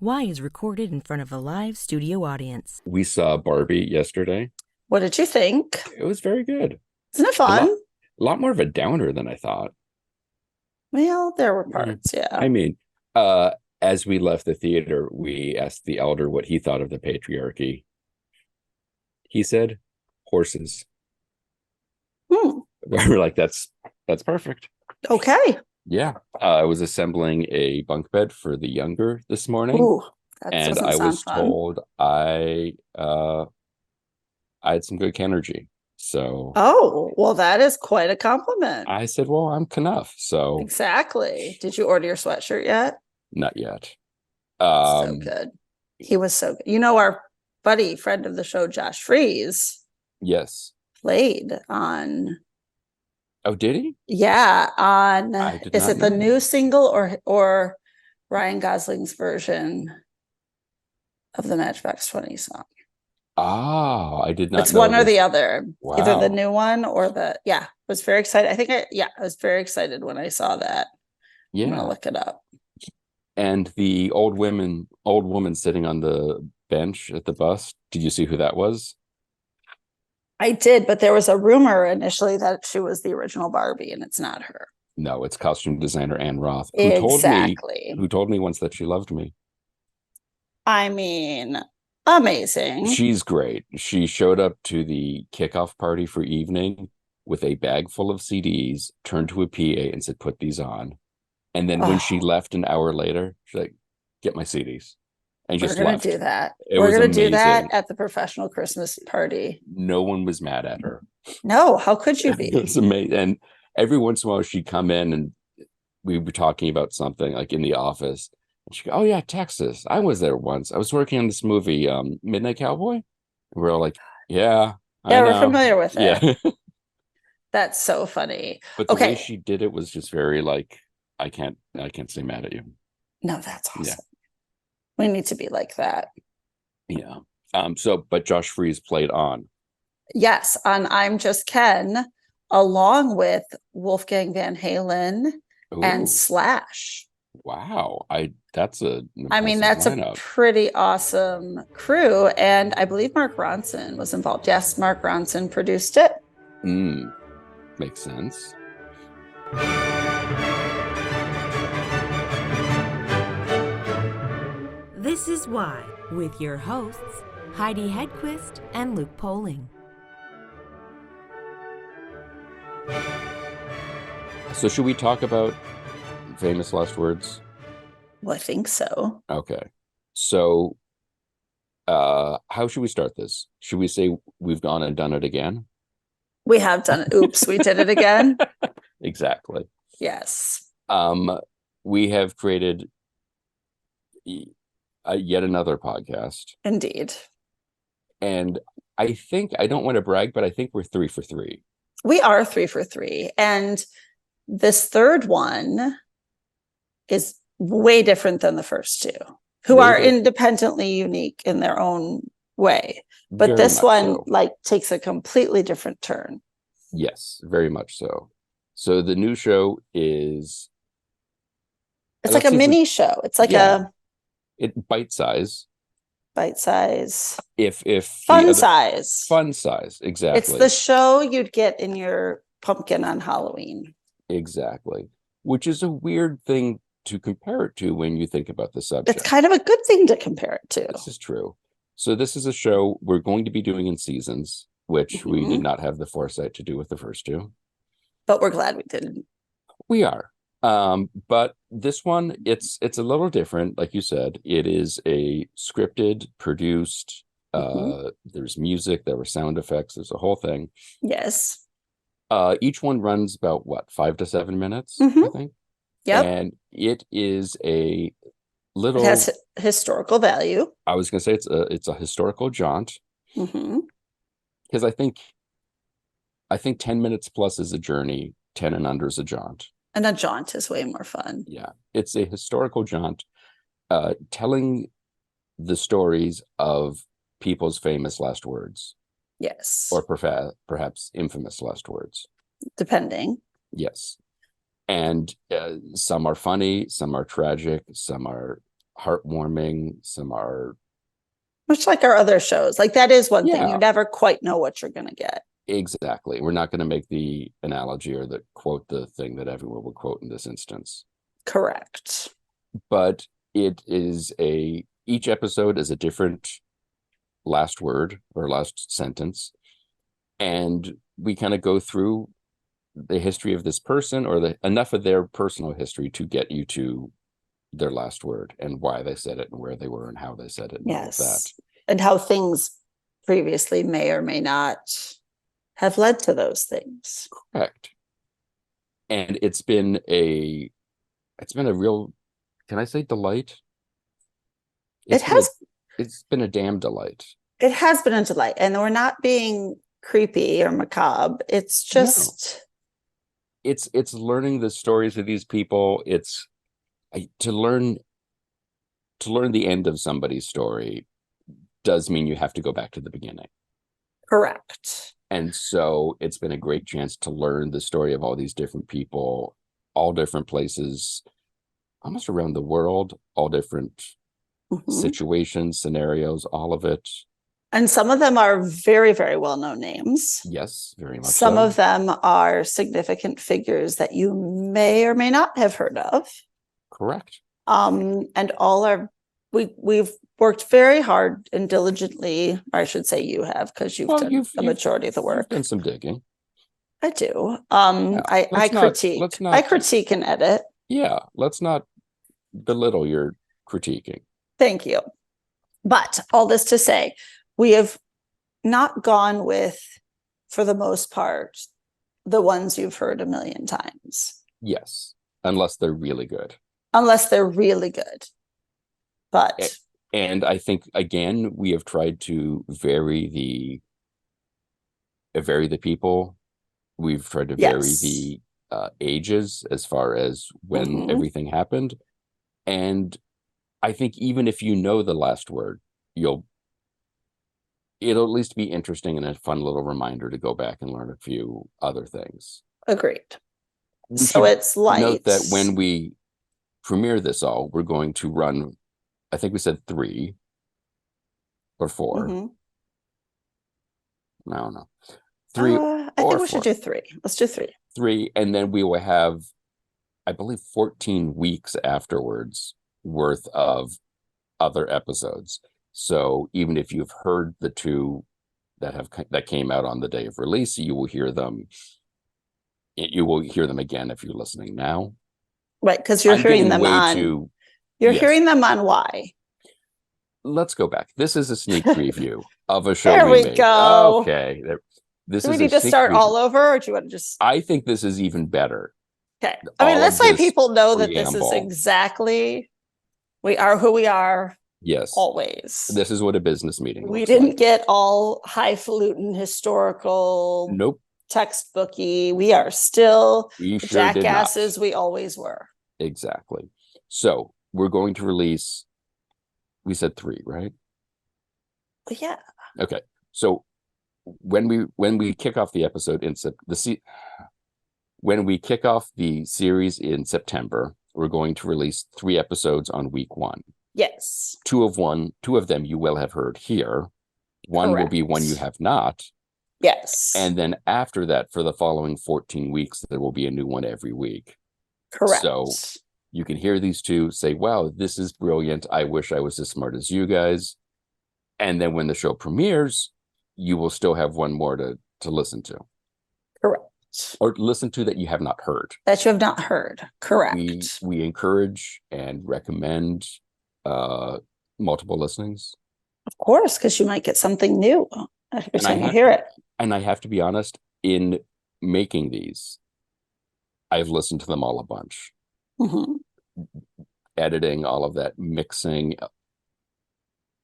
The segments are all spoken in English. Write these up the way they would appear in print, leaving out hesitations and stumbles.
Y is recorded in front of a live studio audience. We saw Barbie yesterday. What did you think? It was very good. Isn't it A fun? lot more of a downer than I thought. Well, there were parts, yeah. I mean, as we left the theater, we asked the elder what he thought of the patriarchy. He said, horses. We're like, that's perfect. Okay. Yeah. I was assembling a bunk bed for the younger this morning. Ooh, that and doesn't I sound was fun. told I had some good energy. So Oh, well, that is quite a compliment. I said, well, I'm Knuff. So Exactly. Did you order your sweatshirt yet? not yet. So good. He was so good. You know, our buddy, friend of the show, Josh Freese, Yes. played on. Oh, did he? Yeah, on. I did Is not it the know new that. single or Ryan Gosling's version of the Matchbox 20 song? Oh, I did not It's know one or this. the other. Either the Wow. new one or I was very excited. I was very excited when I saw that. I'm gonna Yeah. look it up. And the old woman sitting on the bench at the bus. Did you see who that was? I did, but there was a rumor initially that she was the original Barbie, and it's not her. No, it's costume designer Ann Roth, Exactly. who told me once that she loved me. I mean, amazing. She's great. She showed up to the kickoff party for evening with a bag full of CDs, turned to a PA and said, put these on. And then when she left an hour later, she's like, get my CDs. And We're just gonna left. do that. We're gonna do that at the professional Christmas party. No one was mad at her. No, how could you be? It was amazing. And every once in a while she'd come in and we'd be talking about something like in the office. And she'd go, oh yeah, Texas. I was there once. I was working on this movie, Midnight Cowboy. And we're all like, yeah, I We're know. familiar with it. Yeah. That's so funny. But the way she did it was just very like, I can't say mad at you. No, that's awesome. Yeah. We need to be like that. Yeah. But Josh Freese played on. Yes, on I'm Just Ken, along with Wolfgang Van Halen and Ooh, Slash. wow. That's an That's lineup. a pretty awesome crew. And I believe Mark Ronson was involved. Yes, Mark Ronson produced it. Makes sense. This is Why, with your hosts, Heidi Hedquist and Luke Poling. So should we talk about famous last words? Well, I think so. Okay. So how should we start this? Should we say we've gone and done it again? We have done it. Oops, we did it again. Exactly. Yes. We have created yet another podcast. Indeed. And I think, I don't want to brag, but I think we're 3 for 3. We are 3 for 3. And this third one is way different than the first two, who are independently unique in their own way. But this one takes a completely different turn. Yes, very much so. So the new show is... It's like a mini show. It's like bite size. Bite size. If fun size. Fun size, exactly. It's the show you'd get in your pumpkin on Halloween. Exactly. Which is a weird thing to compare it to when you think about the subject. It's kind of a good thing to compare it to. This is true. So this is a show we're going to be doing in seasons, which we did not have the foresight to do with the first two. But we're glad we didn't. We are. But this one, it's a little different. Like you said, it is a scripted, produced, there's music, there were sound effects, there's a whole thing. Yes. Each one runs about 5 to 7 minutes, I think. Yep. And it is a little... It has historical value. I was going to say it's a historical jaunt. Because I think 10 minutes plus is a journey, 10 and under is a jaunt. And a jaunt is way more fun. Yeah. It's a historical jaunt telling the stories of people's famous last words. Yes. Or perhaps infamous last words. Depending. Yes. And some are funny, some are tragic, some are heartwarming, some are Much like our other shows. Like that is one thing. Yeah. You never quite know what you're going to get. exactly. We're not going to make the analogy or the quote the thing that everyone will quote in this instance. Correct. But it is each episode is a different last word or last sentence. And we kind of go through the history of this person or enough of their personal history to get you to their last word and why they said it and where they were and how they said it and all of that. And how things previously may or may not have led to those things. Correct. And it's been a real, can I say delight? It's been a damn delight. It has been a delight. And we're not being creepy or macabre. It's just it's learning the stories of these people. It's to learn the end of somebody's story does mean you have to go back to the beginning. Correct. And so it's been a great chance to learn the story of all these different people, all different places, almost around the world, all different situations, scenarios, all of it. And some of them are very, very well-known names. Yes, very much Some so. of them are significant figures that you may or may not have heard of. Correct. And all are, we've worked very hard and diligently, or I should say you have, because you've done the majority of the work. You've done some digging. I do. Yeah. I critique and edit. Yeah, let's not belittle your critiquing. Thank you. But all this to say, we have not gone with, for the most part, the ones you've heard a million times. Yes, unless they're really good. But and I think again we have tried to vary the people. We've tried to vary the ages as far as when everything happened. And I think even if you know the last word, it'll at least be interesting and a fun little reminder to go back and learn a few other things. Agreed. So it's light. Note that when we premiere this all, we're going to run, I think we said 3 or 4. I don't know. 3 I think we should do 3. Let's do 3. 3, and then we will have, I believe, 14 weeks afterwards worth of other episodes. So even if you've heard the 2 that came out on the day of release, you will hear them. You will hear them again if you're listening now. Right, because you're hearing them on. You're hearing them on why? Let's go back. This is a sneak preview of a show. There we made. Go. Okay. Do we need to start all over, or do you want to just? I think this is even better. Okay. I mean, let's let people know that this is exactly. We are who we are. Yes. Always. This is what a business meeting. We didn't get all highfalutin historical. Nope. Textbooky. We are still jackasses we always were. Exactly. So we're going to release. We said 3, right? Yeah. Okay. So when we kick off the episode when we kick off the series in September, we're going to release 3 episodes on week 1. Yes. 2 of them you will have heard here. One will be one you have not. Yes. And then after that, for the following 14 weeks, there will be a new one every week. Correct. So you can hear these 2 say, wow, this is brilliant. I wish I was as smart as you guys. And then when the show premieres, you will still have one more to listen to. Correct. Or listen to that you have not heard. That you have not heard. Correct. We encourage and recommend multiple listenings. Of course, because you might get something new every time you hear it. And I have to be honest, in making these, I've listened to them all a bunch. Editing, all of that, mixing.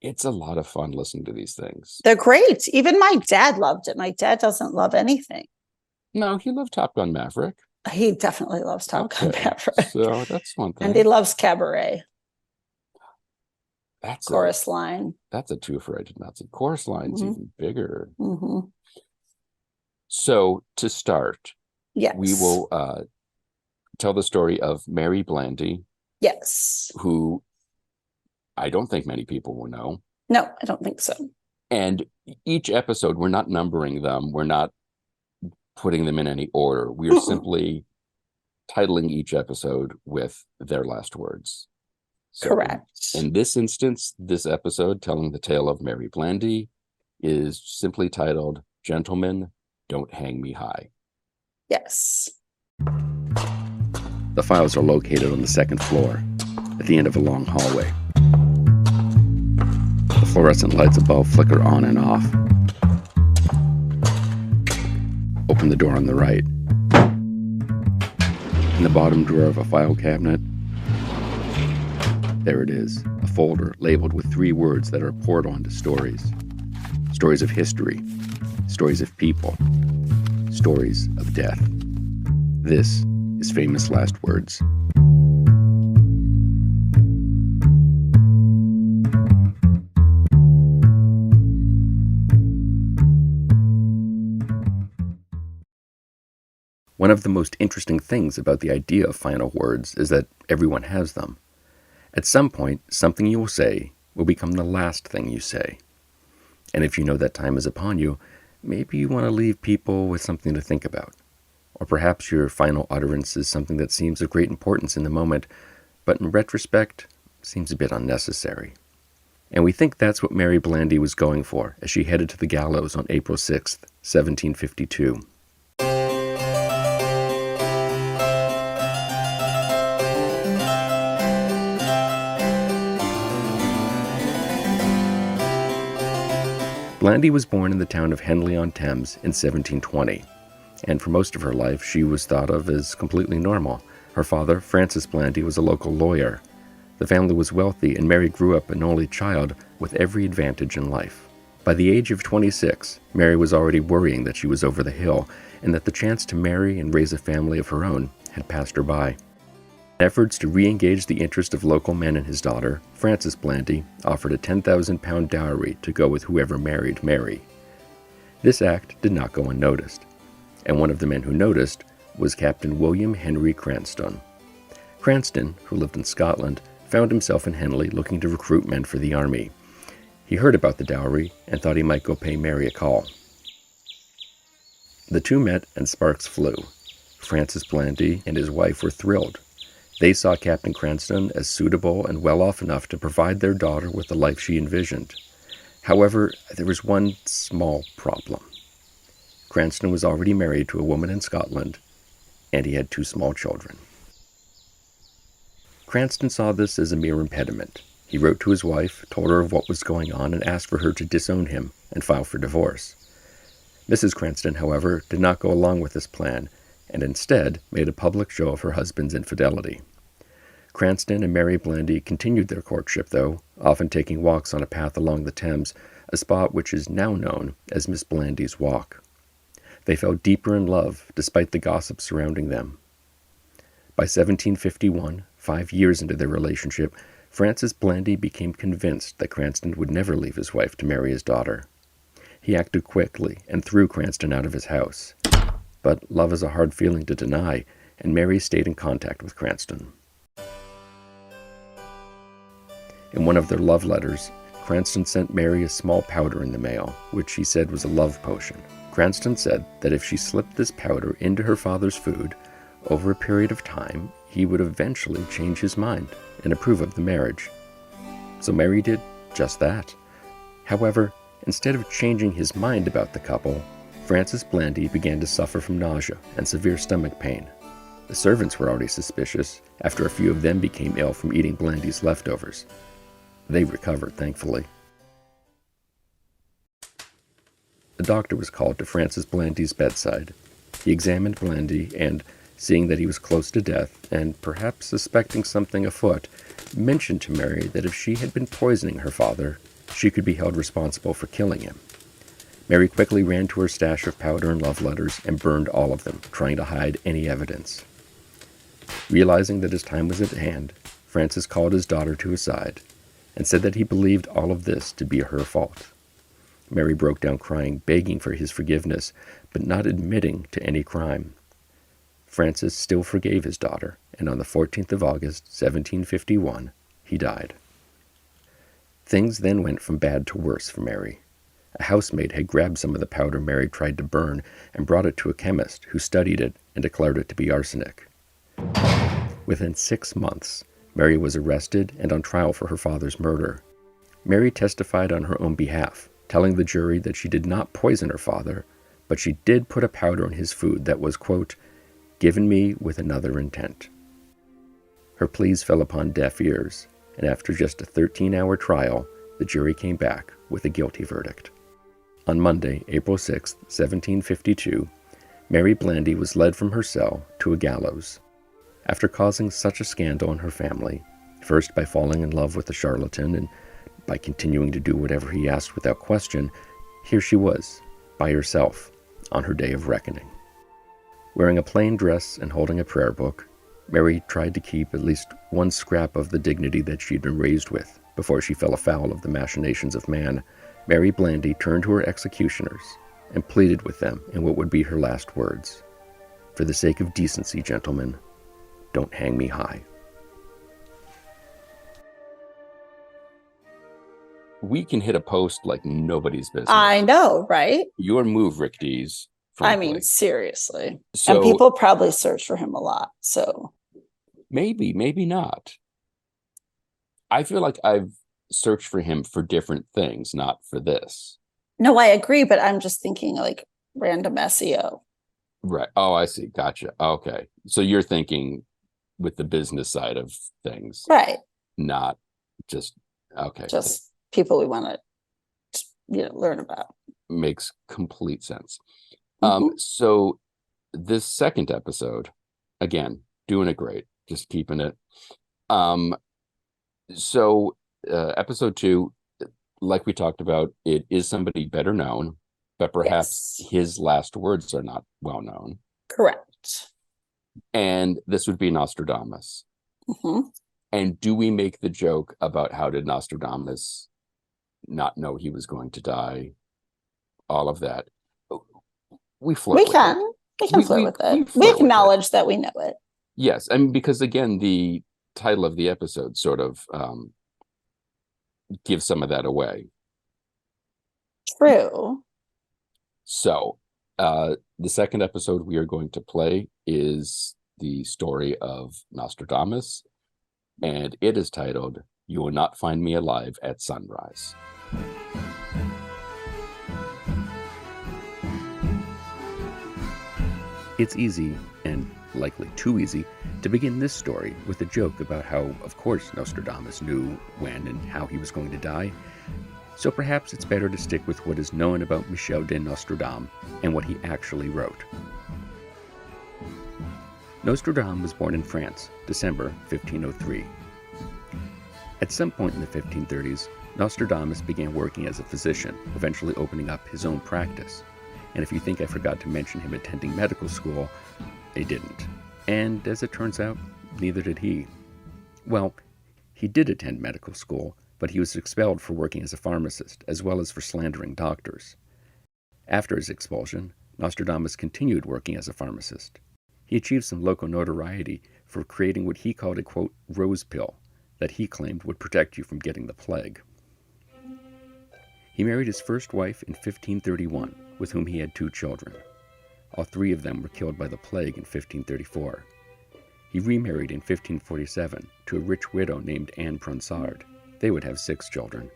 It's a lot of fun listening to these things. They're great. Even my dad loved it. My dad doesn't love anything. No, he loved Top Gun Maverick. He definitely loves Top Gun Maverick. So that's one thing. And he loves Cabaret. That's Chorus Line. That's a twofer I did not see. Chorus Line's even bigger. So to start, we will tell the story of Mary Blandy. Yes. Who I don't think many people will know. No, I don't think so. And each episode, we're not numbering them. We're not putting them in any order. We are simply titling each episode with their last words. So Correct. In this instance, this episode, telling the tale of Mary Blandy, is simply titled, Gentlemen, Don't Hang Me High. Yes. The files are located on the second floor, at the end of a long hallway. The fluorescent lights above flicker on and off. Open the door on the right. In the bottom drawer of a file cabinet, there it is, a folder labeled with 3 words that are poured onto stories. Stories of history, stories of people, stories of death. This is Famous Last Words. One of the most interesting things about the idea of final words is that everyone has them. At some point, something you will say will become the last thing you say. And if you know that time is upon you, maybe you want to leave people with something to think about. Or perhaps your final utterance is something that seems of great importance in the moment, but in retrospect, seems a bit unnecessary. And we think that's what Mary Blandy was going for as she headed to the gallows on April 6th, 1752. Blandy was born in the town of Henley-on-Thames in 1720, and for most of her life she was thought of as completely normal. Her father, Francis Blandy, was a local lawyer. The family was wealthy, and Mary grew up an only child with every advantage in life. By the age of 26, Mary was already worrying that she was over the hill, and that the chance to marry and raise a family of her own had passed her by. In efforts to re-engage the interest of local men in his daughter, Francis Blandy offered a £10,000 dowry to go with whoever married Mary. This act did not go unnoticed, and one of the men who noticed was Captain William Henry Cranston. Cranston, who lived in Scotland, found himself in Henley looking to recruit men for the army. He heard about the dowry and thought he might go pay Mary a call. The two met and sparks flew. Francis Blandy and his wife were thrilled. They saw Captain Cranston as suitable and well off enough to provide their daughter with the life she envisioned. However, there was one small problem. Cranston was already married to a woman in Scotland, and he had 2 small children. Cranston saw this as a mere impediment. He wrote to his wife, told her of what was going on, and asked for her to disown him and file for divorce. Mrs. Cranston, however, did not go along with this plan, and instead made a public show of her husband's infidelity. Cranston and Mary Blandy continued their courtship, though, often taking walks on a path along the Thames, a spot which is now known as Miss Blandy's Walk. They fell deeper in love, despite the gossip surrounding them. By 1751, 5 years into their relationship, Francis Blandy became convinced that Cranston would never leave his wife to marry his daughter. He acted quickly and threw Cranston out of his house. But love is a hard feeling to deny, and Mary stayed in contact with Cranston. In one of their love letters, Cranston sent Mary a small powder in the mail, which he said was a love potion. Cranston said that if she slipped this powder into her father's food, over a period of time, he would eventually change his mind and approve of the marriage. So Mary did just that. However, instead of changing his mind about the couple, Francis Blandy began to suffer from nausea and severe stomach pain. The servants were already suspicious after a few of them became ill from eating Blandy's leftovers. They recovered, thankfully. A doctor was called to Francis Blandy's bedside. He examined Blandy and, seeing that he was close to death, and perhaps suspecting something afoot, mentioned to Mary that if she had been poisoning her father, she could be held responsible for killing him. Mary quickly ran to her stash of powder and love letters and burned all of them, trying to hide any evidence. Realizing that his time was at hand, Francis called his daughter to his side and said that he believed all of this to be her fault. Mary broke down crying, begging for his forgiveness, but not admitting to any crime. Francis still forgave his daughter, and on the 14th of August, 1751, he died. Things then went from bad to worse for Mary. A housemaid had grabbed some of the powder Mary tried to burn and brought it to a chemist who studied it and declared it to be arsenic. Within 6 months, Mary was arrested and on trial for her father's murder. Mary testified on her own behalf, telling the jury that she did not poison her father, but she did put a powder in his food that was, quote, given me with another intent. Her pleas fell upon deaf ears, and after just a 13-hour trial, the jury came back with a guilty verdict. On Monday, April 6, 1752, Mary Blandy was led from her cell to a gallows. After causing such a scandal in her family, first by falling in love with a charlatan and by continuing to do whatever he asked without question, here she was, by herself, on her day of reckoning. Wearing a plain dress and holding a prayer book, Mary tried to keep at least one scrap of the dignity that she'd been raised with before she fell afoul of the machinations of man. Mary Blandy turned to her executioners and pleaded with them in what would be her last words. For the sake of decency, gentlemen, don't hang me high. We can hit a post like nobody's business. I know, right? Your move, Rick Dees. I mean, seriously. So, and people probably search for him a lot, so. Maybe not. I feel like I've searched for him for different things, not for this. No, I agree, but I'm just thinking like random SEO. Right. Oh, I see. Gotcha. Okay. So you're thinking with the business side of things. Right. Not just, okay. Just people we want to, learn about. Makes complete sense. Mm-hmm. So this second episode, again, doing it great, just keeping it. So episode 2, like we talked about, it is somebody better known, but perhaps his last words are not well known. Correct. And this would be Nostradamus. Mm-hmm. And do we make the joke about how did Nostradamus not know he was going to die? All of that. We flirt with can. it. We can flirt with it. We acknowledge that we know it. Yes. I mean, because again, the title of the episode sort of gives some of that away. True. So the second episode we are going to play is the story of Nostradamus, and it is titled, You Will Not Find Me Alive at Sunrise. It's easy, and likely too easy, to begin this story with a joke about how, of course, Nostradamus knew when and how he was going to die. So perhaps it's better to stick with what is known about Michel de Nostradamus and what he actually wrote. Nostradamus was born in France, December 1503. At some point in the 1530s, Nostradamus began working as a physician, eventually opening up his own practice. And if you think I forgot to mention him attending medical school, I didn't. And as it turns out, neither did he. Well, he did attend medical school, but he was expelled for working as a pharmacist, as well as for slandering doctors. After his expulsion, Nostradamus continued working as a pharmacist. He achieved some local notoriety for creating what he called a, quote, rose pill, that he claimed would protect you from getting the plague. He married his first wife in 1531, with whom he had 2 children. All 3 of them were killed by the plague in 1534. He remarried in 1547 to a rich widow named Anne Pronsard. They would have 6 children.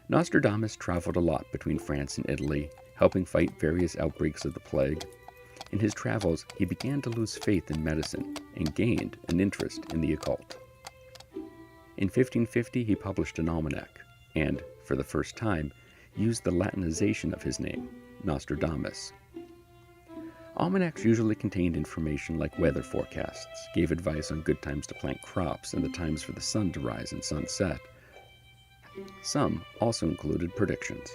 Nostradamus traveled a lot between France and Italy, helping fight various outbreaks of the plague. In his travels, he began to lose faith in medicine and gained an interest in the occult. In 1550, he published an almanac and, for the first time, used the Latinization of his name, Nostradamus. Almanacs usually contained information like weather forecasts, gave advice on good times to plant crops and the times for the sun to rise and sunset. Some also included predictions.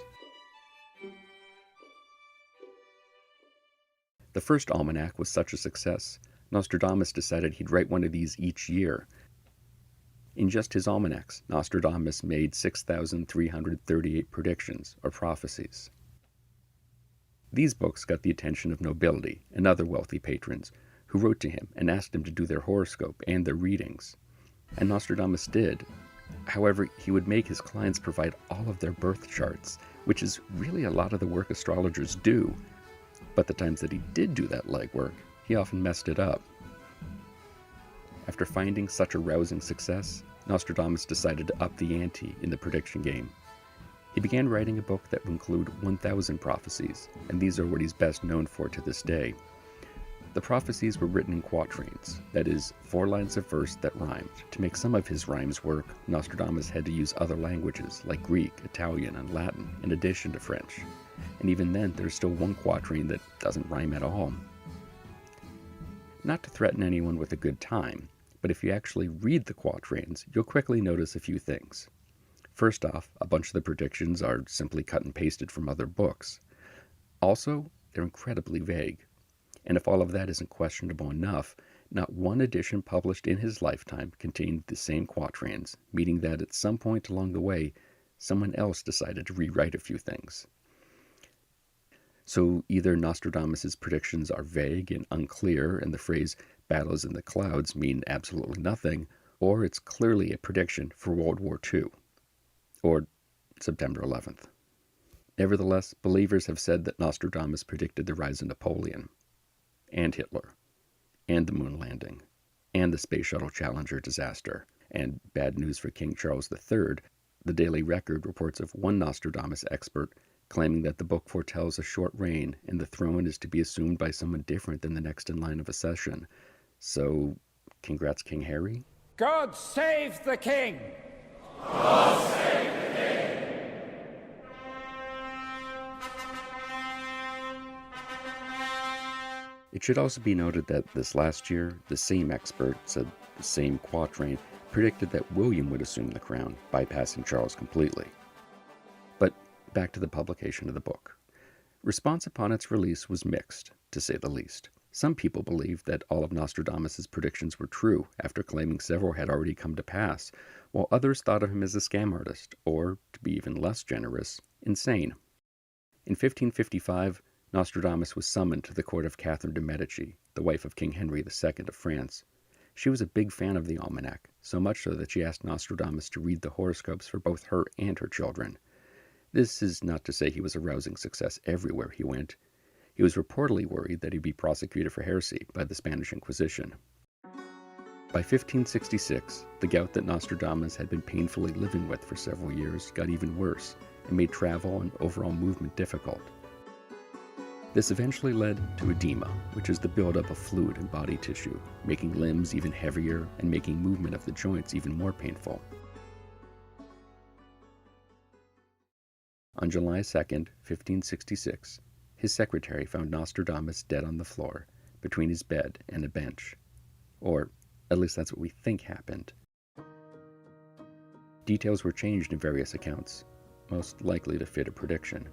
The first almanac was such a success, Nostradamus decided he'd write one of these each year. In just his almanacs, Nostradamus made 6,338 predictions, or prophecies. These books got the attention of nobility and other wealthy patrons, who wrote to him and asked him to do their horoscope and their readings. And Nostradamus did, However, he would make his clients provide all of their birth charts, which is really a lot of the work astrologers do. But the times that he did do that legwork, he often messed it up. After finding such a rousing success, Nostradamus decided to up the ante in the prediction game. He began writing a book that would include 1,000 prophecies, and these are what he's best known for to this day. The prophecies were written in quatrains, that is, 4 lines of verse that rhymed. To make some of his rhymes work, Nostradamus had to use other languages like Greek, Italian, and Latin, in addition to French. And even then, there's still one quatrain that doesn't rhyme at all. Not to threaten anyone with a good time, but if you actually read the quatrains, you'll quickly notice a few things. First off, a bunch of the predictions are simply cut and pasted from other books. Also, they're incredibly vague. And if all of that isn't questionable enough, not one edition published in his lifetime contained the same quatrains, meaning that at some point along the way, someone else decided to rewrite a few things. So either Nostradamus' predictions are vague and unclear, and the phrase battles in the clouds mean absolutely nothing, or it's clearly a prediction for World War II, or September 11th. Nevertheless, believers have said that Nostradamus predicted the rise of Napoleon, and Hitler, and the moon landing, and the Space Shuttle Challenger disaster. And bad news for King Charles III, the Daily Record reports of one Nostradamus expert claiming that the book foretells a short reign and the throne is to be assumed by someone different than the next in line of accession. So, congrats, King Harry? God save the king! God save the king! It should also be noted that this last year, the same expert said the same quatrain predicted that William would assume the crown, bypassing Charles completely. But back to the publication of the book. Response upon its release was mixed, to say the least. Some people believed that all of Nostradamus' predictions were true, after claiming several had already come to pass, while others thought of him as a scam artist, or, to be even less generous, insane. In 1555, Nostradamus was summoned to the court of Catherine de' Medici, the wife of King Henry II of France. She was a big fan of the almanac, so much so that she asked Nostradamus to read the horoscopes for both her and her children. This is not to say he was a rousing success everywhere he went. He was reportedly worried that he'd be prosecuted for heresy by the Spanish Inquisition. By 1566, the gout that Nostradamus had been painfully living with for several years got even worse and made travel and overall movement difficult. This eventually led to edema, which is the buildup of fluid in body tissue, making limbs even heavier and making movement of the joints even more painful. On July 2nd, 1566, his secretary found Nostradamus dead on the floor, between his bed and a bench. Or, at least that's what we think happened. Details were changed in various accounts, most likely to fit a prediction.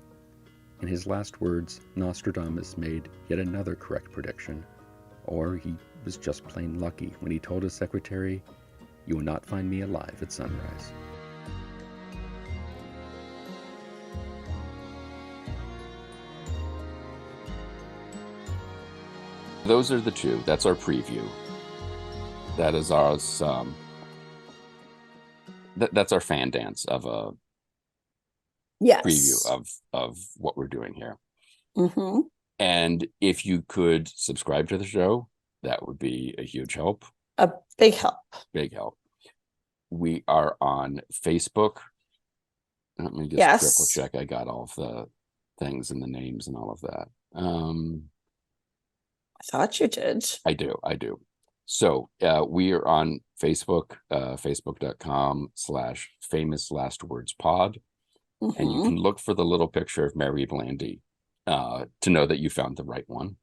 In his last words, Nostradamus made yet another correct prediction, or he was just plain lucky when he told his secretary, "You will not find me alive at sunrise." Those are the two. That's our preview. That is ours. That's our fan dance of a Yes. preview of what we're doing here. Mm-hmm. And if you could subscribe to the show, that would be a huge help. A big help. Big help. We are on Facebook. Let me just Yes. triple check I got all of the things and the names and all of that. I thought you did. I do. So we are on Facebook, facebook.com/famouslastwordspod. And you can look for the little picture of Mary Blandy to know that you found the right one.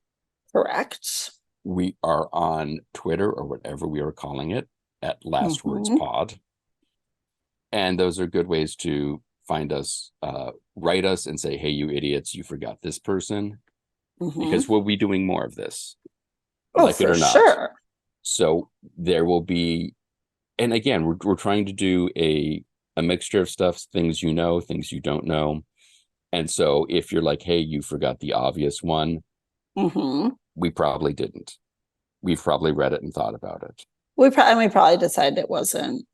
Correct. We are on Twitter, or whatever we are calling it, at Last Words Pod. And those are good ways to find us, write us and say, "Hey, you idiots, you forgot this person." Because we'll be doing more of this. Like it or not. Sure. So there will be, and again, we're trying to do a mixture of stuff, things you know, things you don't know. And so if you're like, "Hey, you forgot the obvious one," we probably didn't. We've probably read it and thought about it. We probably decided it wasn't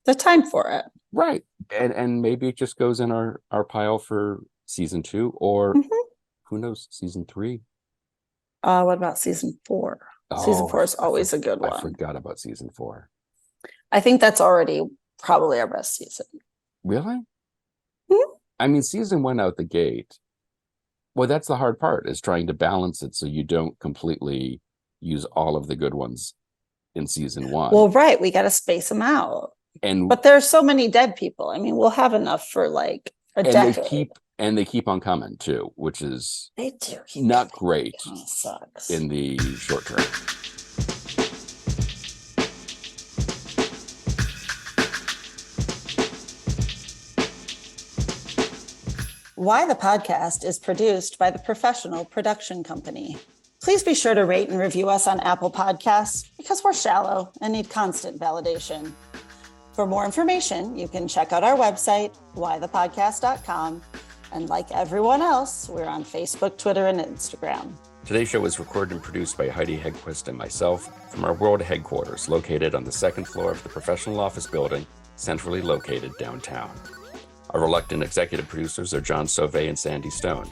the time for it. Right. And maybe it just goes in our pile for season 2, or who knows, season 3. What about season 4? Season 4 is always a good one. I forgot about season 4. I think that's already probably our best season. Really? Mhm. I mean, season 1 out the gate. Well, that's the hard part, is trying to balance it so you don't completely use all of the good ones in season 1. Well, right. We got to space them out. But there's so many dead people. I mean, we'll have enough for like a decade. They keep on coming too, which is they do not great sucks in the short term. Why the Podcast is produced by the Professional Production Company. Please be sure to rate and review us on Apple Podcasts because we're shallow and need constant validation. For more information, you can check out our website, whythepodcast.com. And like everyone else, we're on Facebook, Twitter, and Instagram. Today's show was recorded and produced by Heidi Hedquist and myself from our world headquarters, located on the 2nd floor of the professional office building, centrally located downtown. Our reluctant executive producers are John Sauvé and Sandy Stone.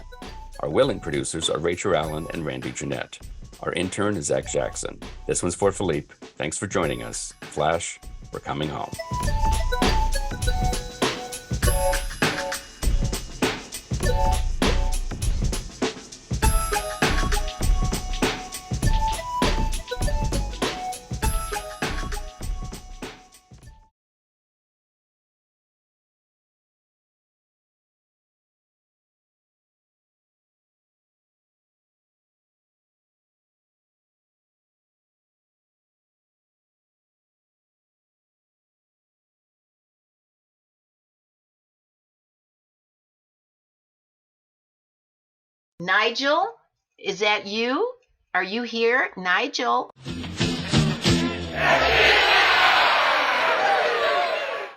Our willing producers are Rachel Allen and Randy Jeanette. Our intern is Zach Jackson. This one's for Philippe. Thanks for joining us. Flash, we're coming home. Nigel, is that you? Are you here, Nigel?